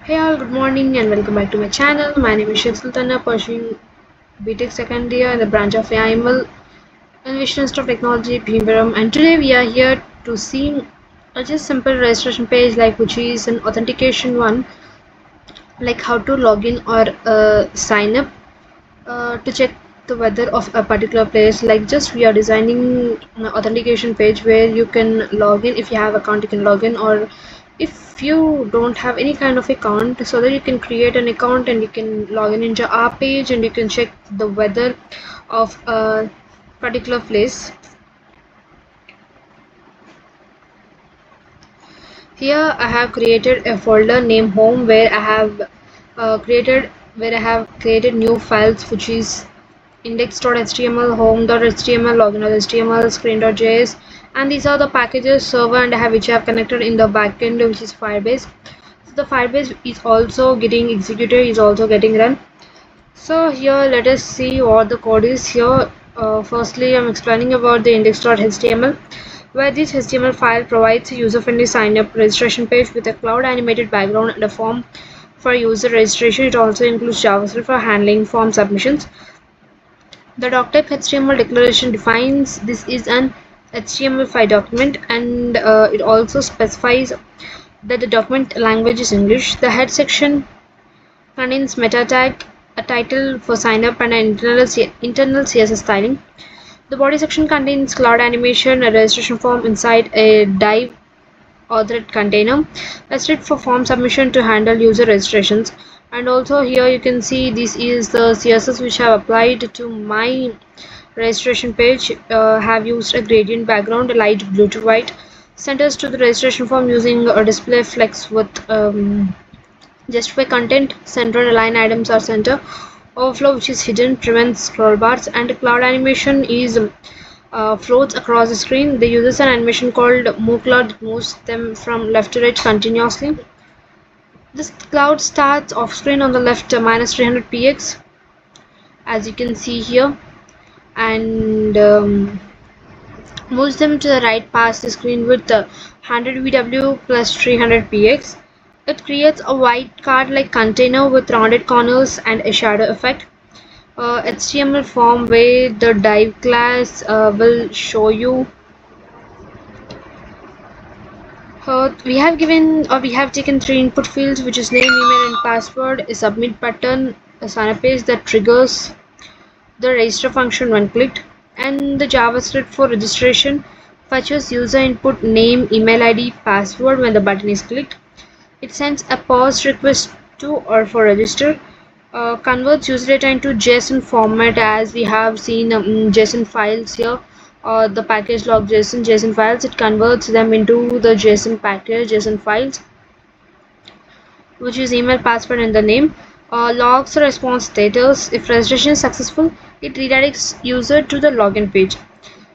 Hey all, good morning and welcome back to my channel. My name is Sheikh Sultana, pursuing BTech second year in the branch of AIML Innovation Institute of Technology, Bhimbaram, and today we are here to see a just simple registration page like which is an authentication one, like how to log in or sign up to check the weather of a particular place. Like just we are designing an authentication page where you can log in. If you have account you can log in, or if you don't have any kind of account, so that you can create an account and you can log in into our page and you can check the weather of a particular place. Here I have created a folder named home where I have created new files which is index.html, home.html, login.html, screen.js, and these are the packages server and I have which I have connected in the backend, which is Firebase. So the Firebase is also getting executed, is also getting run. So here let us see what the code is here. Firstly, I'm explaining about the index.html, where this HTML file provides a user-friendly sign-up registration page with a cloud-animated background and a form for user registration. It also includes JavaScript for handling form submissions. The doctype HTML declaration defines this is an HTML5 document, and it also specifies that the document language is English. The head section contains meta tag, a title for sign up, and an internal CSS styling. The body section contains cloud animation, a registration form inside a div or thread container. That's it for form submission to handle user registrations. And also here you can see this is the CSS which I have applied to my registration page. Have used a gradient background, light blue to white. Centers to the registration form using a display flex with justify content, center and align items are center. Overflow, which is hidden, prevents scroll bars, and cloud animation is floats across the screen. They uses an animation called move cloud that moves them from left to right continuously. This cloud starts off screen on the left minus 300 px, as you can see here, and moves them to the right past the screen with 100 VW plus 300 px. It creates a white card-like container with rounded corners and a shadow effect. HTML form where the div class will show you. We have taken three input fields, which is name, email, and password. A submit button, a sign up page that triggers the register function when clicked, and the JavaScript for registration fetches user input name, email ID, password when the button is clicked. It sends a pause request to or for register. Converts user data into JSON format, as we have seen JSON files here, or the package log JSON files. It converts them into the JSON package JSON files, which is email, password, and the name. Logs the response status. If registration is successful, it redirects user to the login page.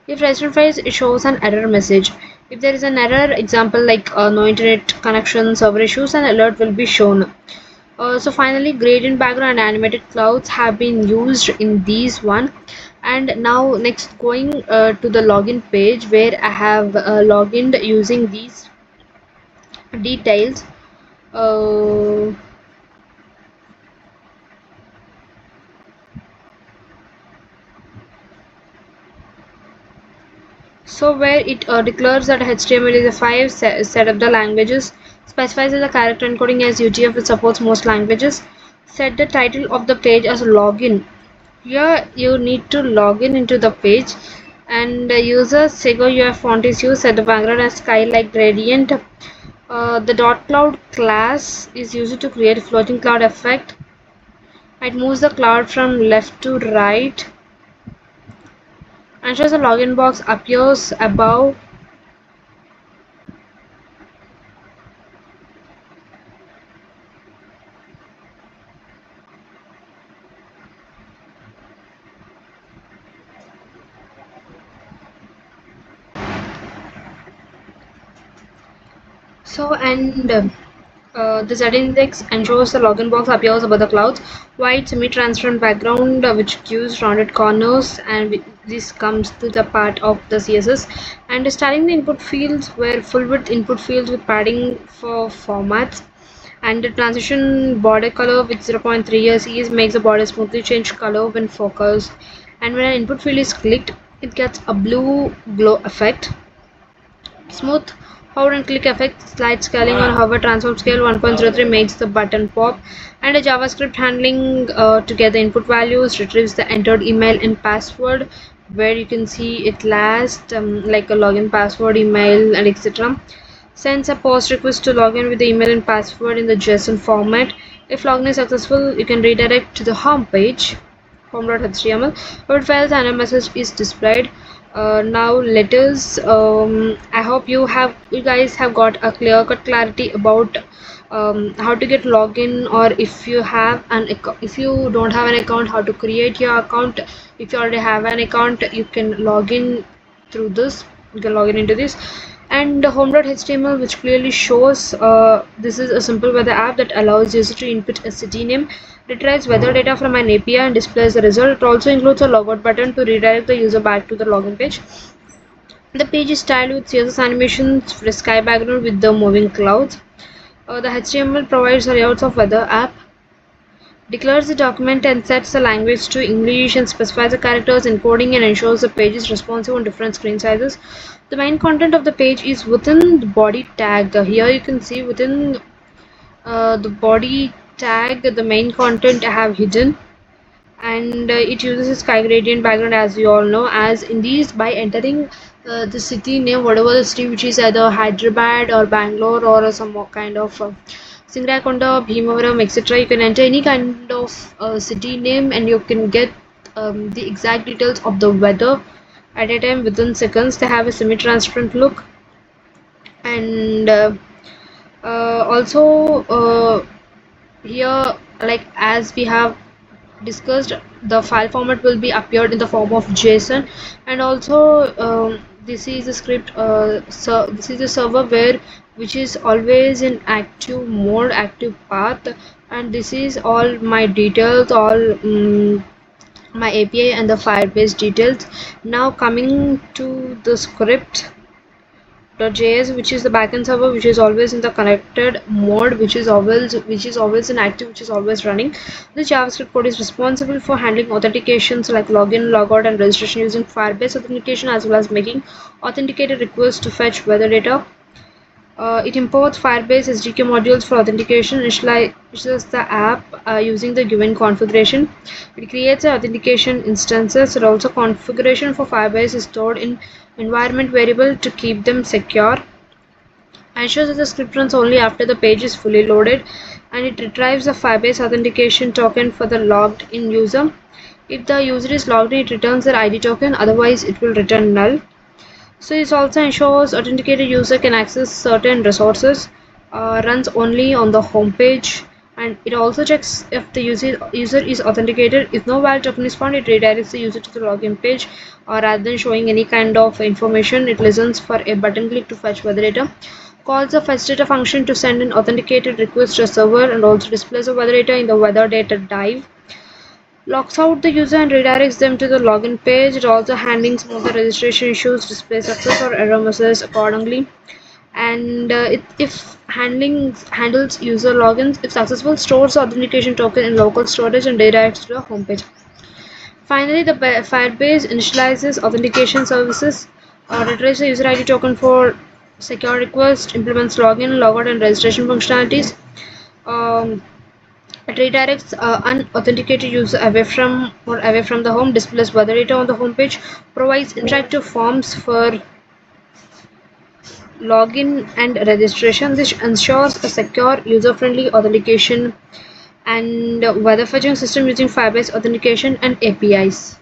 If registration fails, it shows an error message. If there is an error, example like no internet connection, server issues, an alert will be shown. So finally, gradient background and animated clouds have been used in these one. And now next, going to the login page where I have logged using these details. uh, So where it declares that HTML is a 5, set up the languages, specifies the character encoding as UTF, which supports most languages, set the title of the page as login. Here you need to log in into the page, and the user Sego UF font is used, set the background as sky like gradient. The dot cloud class is used to create a floating cloud effect. It moves the cloud from left to right, and shows the login box appears above. So and the Z index ensures the login box appears above the clouds. White semi-transparent background which gives rounded corners, and this comes to the part of the CSS. And styling the input fields were full width input fields with padding for formats. And the transition border color with 0.3 is makes the border smoothly change color when focused, and when an input field is clicked it gets a blue glow effect. Smooth hover and click effect, slide scaling on hover transform scale 1.03 makes the button pop, and a JavaScript handling to get the input values retrieves the entered email and password, where you can see it last like a login password, email, and etc. Sends a post request to login with the email and password in the JSON format. If login is successful, you can redirect to the home page, home.html, where it fails and a message is displayed. Now letters. I hope you guys have got a clear cut clarity about how to get login, or if you have if you don't have an account, how to create your account. If you already have an account, you can log in through this. You can log in into this. And home.html, which clearly shows this is a simple weather app that allows user to input a city name, retrieves weather data from an API and displays the result. It also includes a logout button to redirect the user back to the login page. The page is styled with CSS animations for a sky background with the moving clouds. The HTML provides the layouts of weather app, declares the document and sets the language to English, and specifies the characters encoding and ensures the page is responsive on different screen sizes. The main content of the page is within the body tag. Here you can see within the body tag the main content I have hidden, and it uses a sky gradient background, as you all know, as in these by entering the city name, whatever the city, which is either Hyderabad or Bangalore or some kind of Singarakonda, Bhimavaram, etc. You can enter any kind of city name and you can get the exact details of the weather at a time within seconds. They have a semi-transparent look, and also here, like as we have discussed, the file format will be appeared in the form of JSON, and also this is a script, so this is a server where which is always in active mode, active path, and this is all my details, all my API and the Firebase details. Now coming to the script Node.js, which is the backend server, which is always in the connected mode, which is always in active, which is always running. This JavaScript code is responsible for handling authentications like login, logout, and registration using Firebase authentication, as well as making authenticated requests to fetch weather data. It imports Firebase SDK modules for authentication, initializes the app using the given configuration. It creates authentication instances, and also configuration for Firebase is stored in environment variable to keep them secure. Ensures that the script runs only after the page is fully loaded, and it retrieves the Firebase authentication token for the logged in user. If the user is logged in, it returns their ID token, otherwise it will return null. So this also ensures authenticated user can access certain resources, runs only on the home page, and it also checks if the user is authenticated. If no valid token is found, it redirects the user to the login page, or rather than showing any kind of information, it listens for a button click to fetch weather data, calls the fetch data function to send an authenticated request to a server, and also displays the weather data in the weather data div. Locks out the user and redirects them to the login page. It also handles smoother registration issues, displays success or error messages accordingly. And if handles user logins, if successful, stores the authentication token in local storage and redirects to the home page. Finally, the Firebase initializes authentication services, retrieves the user ID token for secure request, implements login, logout, and registration functionalities. It redirects unauthenticated user away from the home, displays weather data on the home page, provides interactive forms for login and registration. This ensures a secure, user-friendly authentication and weather fetching system using Firebase authentication and APIs.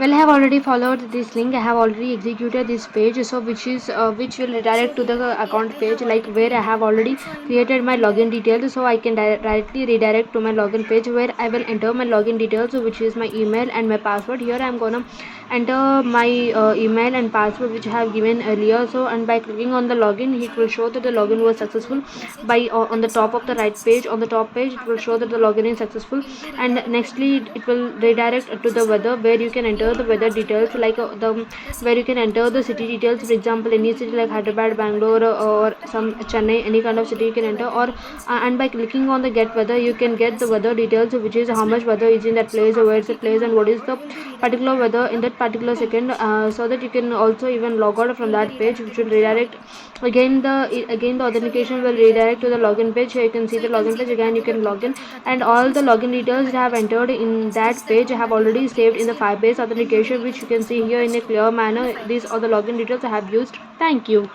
Well, I have already followed this link. I have already executed this page, so which will redirect to the account page, like where I have already created my login details. So I can directly redirect to my login page, where I will enter my login details, which is my email and my password. Here I am gonna enter my email and password, which I have given earlier. So, and by clicking on the login, it will show that the login was successful. By on the top of the right page, on the top page, it will show that the login is successful, and nextly it will redirect to the weather, where you can enter enter the weather details, like the where you can enter the city details. For example, any city like Hyderabad, Bangalore, or some Chennai, any kind of city you can enter. Or and by clicking on the get weather, you can get the weather details, which is how much weather is in that place, or where it's a place, and what is the particular weather in that particular second, so that you can also even log out from that page, which will redirect again the authentication will redirect to the login page. Here you can see the login page. Again you can log in, and all the login details that I have entered in that page I have already saved in the Firebase authentication, which you can see here in a clear manner. These are the login details I have used. Thank you.